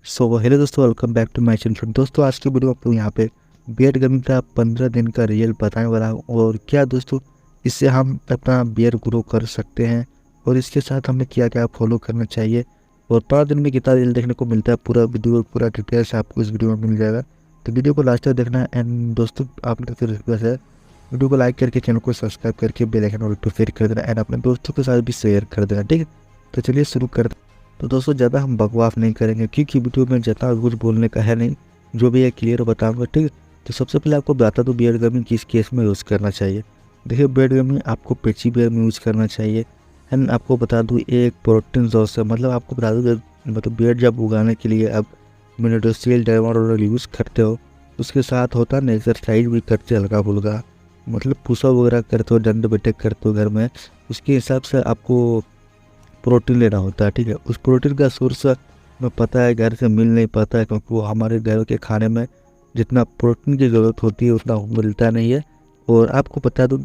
सो hello दोस्तों, welcome back to my channel. दोस्तों आज की वीडियो आपको यहाँ पे बियर्ड गमिंग का 15 दिन का रिजल्ट बताने वाला हूँ और क्या दोस्तों इससे हम अपना बियर्ड ग्रो कर सकते हैं और इसके साथ हमें क्या क्या फॉलो करना चाहिए और 5 दिन में कितना रिजल्ट देखने को मिलता है। पूरा वीडियो पूरा डिटेल से आपको इस वीडियो में मिल जाएगा, तो वीडियो को लास्ट तक देखना है। एंड दोस्तों आपने फिर रिक्वेस्ट है वीडियो को लाइक करके चैनल को सब्सक्राइब करके बेल आइकन और शेयर कर देना एंड अपने दोस्तों के साथ भी शेयर कर देना, ठीक है। तो चलिए शुरू करते हैं। तो दोस्तों ज़्यादा हम बकवास नहीं करेंगे क्योंकि वीडियो में ज़्यादा कुछ बोलने का है नहीं, जो भी है क्लियर बताऊंगा, ठीक है। तो सबसे पहले आपको बताता दूँ बियर्ड गमिंग किस केस में यूज़ करना चाहिए। देखिए बियर्ड गमिंग आपको पेची बियर में यूज़ करना चाहिए। एंड आपको बता दूँ एक प्रोटीन सोर्स है, मतलब आपको बता दूँ मतलब बियर्ड जब उगाने के लिए आप मिनोडोसिल डायमोड यूज़ करते हो, उसके साथ होता है ना एक्सरसाइज भी करते हल्का फुल्का, मतलब पुशअप वगैरह करते हो, दंड बैठक करते हो घर में, उसके हिसाब से आपको प्रोटीन लेना होता है, ठीक है। उस प्रोटीन का सोर्स में पता है घर से मिल नहीं पाता है क्योंकि वो हमारे घर के खाने में जितना प्रोटीन की ज़रूरत होती है उतना मिलता नहीं है। और आपको बता दूँ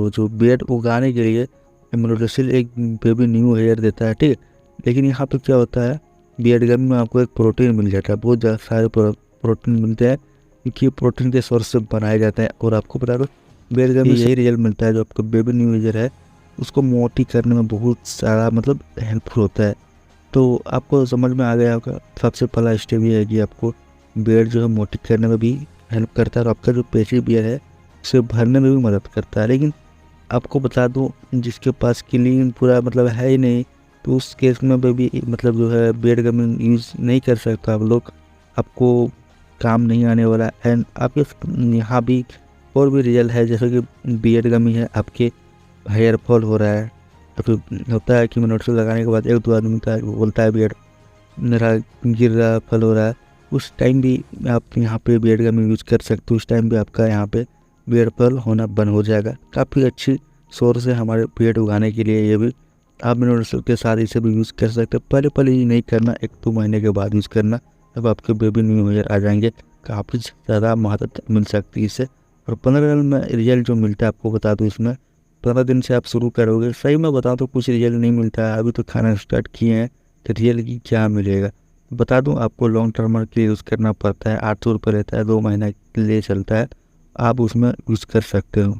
जो बियर्ड उगाने के लिए इम्यूनोडोसिल एक बेबी न्यू हेयर देता है, ठीक है। लेकिन यहाँ पे क्या होता है बियर्ड गम में आपको एक प्रोटीन मिल जाता है, बहुत ज़्यादा सारे प्रोटीन मिलते हैं क्योंकि प्रोटीन के सोर्स से बनाए जाते हैं। और आपको बता दो बियर्ड गम में यही रिजल्ट मिलता है, जो आपको बेबी न्यू हेयर है उसको मोटी करने में बहुत सारा मतलब हेल्पफुल होता है। तो आपको समझ में आ गया होगा, सबसे पहला स्टेप ये है कि आपको बियर्ड जो है मोटी करने में भी हेल्प करता है और आपका जो पेची बियर है उसे भरने में भी मदद करता है। लेकिन आपको बता दूं जिसके पास क्लीन पूरा मतलब है ही नहीं, तो उस केस में भी मतलब जो है बियर्ड गमिंग यूज़ नहीं कर सकता आप लोग, आपको काम नहीं आने वाला। एंड आपके यहाँ भी और भी रिजल्ट है, जैसे कि बियर्ड गमिंग है आपके हेयर फॉल हो रहा है, तो फिर होता है कि मिनोडोसिल लगाने के बाद एक दो आदमी का बोलता है बियर्ड मेरा गिर रहा फल हो रहा है, उस टाइम भी आप यहाँ पे बियर्ड गम यूज़ कर सकते हो। उस टाइम भी आपका यहाँ पे बियर्ड फल होना बंद हो जाएगा। काफ़ी अच्छी सोर्स है हमारे बियर्ड उगाने के लिए, ये भी आप मिनोडोसिल के साथ इसे भी यूज़ कर सकते हो। पहले ये नहीं करना, 1-2 महीने के बाद यूज़ करना, तब आपके बेबी न्यू हेयर आ जाएंगे, काफ़ी ज़्यादा मदद मिल सकती है इससे। और 15 दिन में रिजल्ट जो मिलता है आपको बता दूँ, इसमें 15 दिन से आप शुरू करोगे, सही में बताऊँ तो कुछ रिजल्ट नहीं मिलता है, अभी तो खाना स्टार्ट किए हैं तो रिजल्ट की क्या मिलेगा। बता दूं आपको लॉन्ग टर्मर के लिए यूज़ करना पड़ता है, 800 रुपये रहता है, 2 महीना के लिए चलता है, आप उसमें यूज़ कर सकते हो।